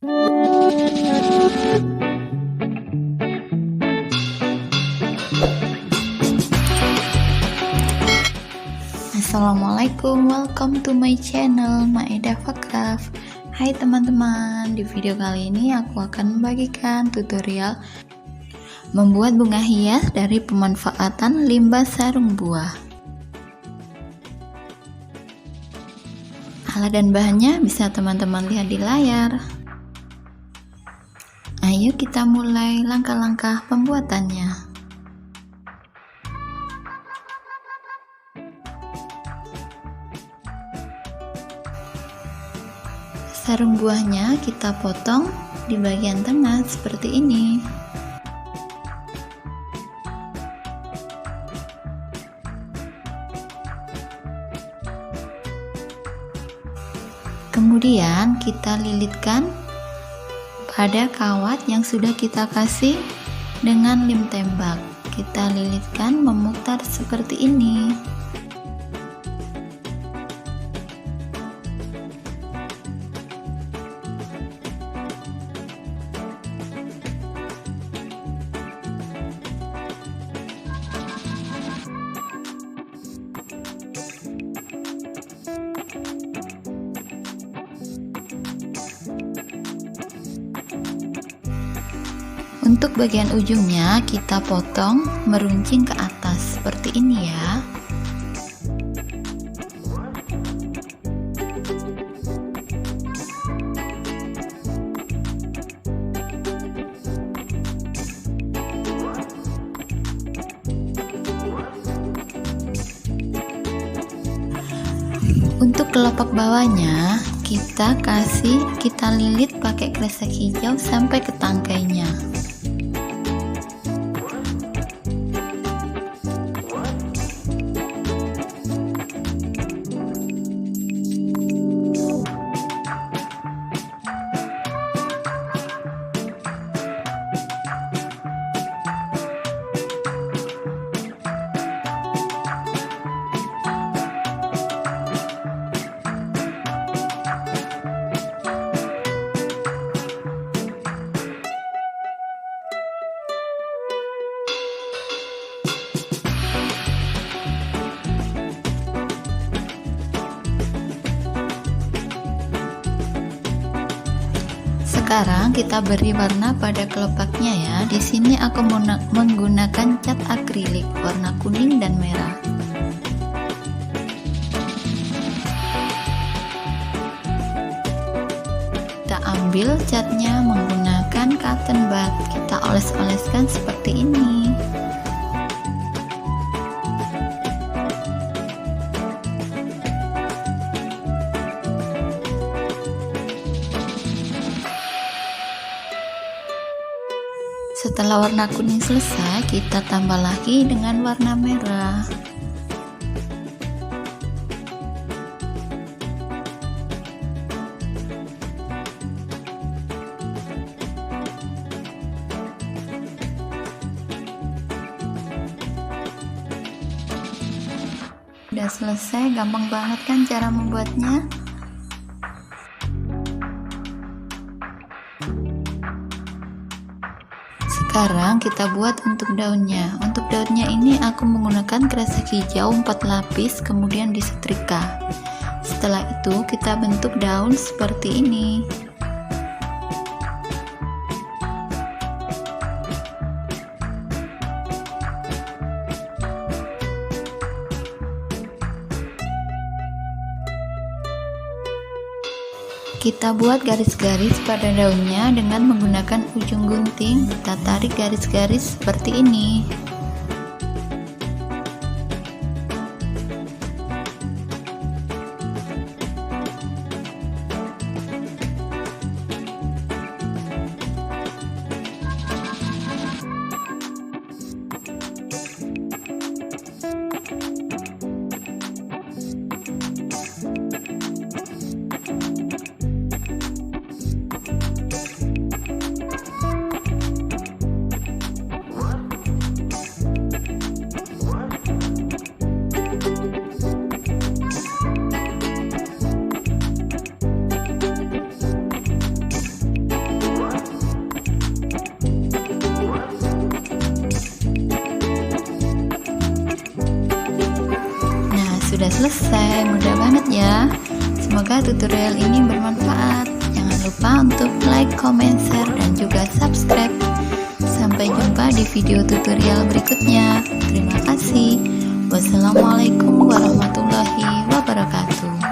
Assalamualaikum, welcome to my channel Maeda Craft. Hai teman-teman, di video kali ini aku akan membagikan tutorial membuat bunga hias dari pemanfaatan limbah sarung buah. Alat dan bahannya bisa teman-teman lihat di layar. Ayo kita mulai langkah-langkah pembuatannya. Sarung buahnya kita potong di bagian tengah seperti ini. Kemudian kita lilitkan pada kawat yang sudah kita kasih dengan lem tembak. Kita lilitkan memutar seperti ini. Untuk bagian ujungnya kita potong meruncing ke atas seperti ini ya. Untuk kelopak bawahnya kita lilit pakai kresek hijau sampai ke tangkainya. Sekarang kita beri warna pada kelopaknya ya. Di sini aku menggunakan cat akrilik warna kuning dan merah. Kita ambil catnya menggunakan cotton bud. Kita oles-oleskan seperti ini. Setelah warna kuning selesai, kita tambah lagi dengan warna merah. Udah selesai, gampang banget kan cara membuatnya? Sekarang kita buat untuk daunnya. Untuk daunnya ini aku menggunakan kresek hijau 4 lapis kemudian disetrika. Setelah itu kita bentuk daun seperti ini. Kita buat garis-garis pada daunnya dengan menggunakan ujung gunting. Kita tarik garis-garis seperti ini. sudah selesai, mudah banget ya. Semoga tutorial ini bermanfaat. Jangan lupa untuk like, comment, share, dan juga subscribe. Sampai jumpa di video tutorial berikutnya. Terima kasih. Wassalamualaikum warahmatullahi wabarakatuh.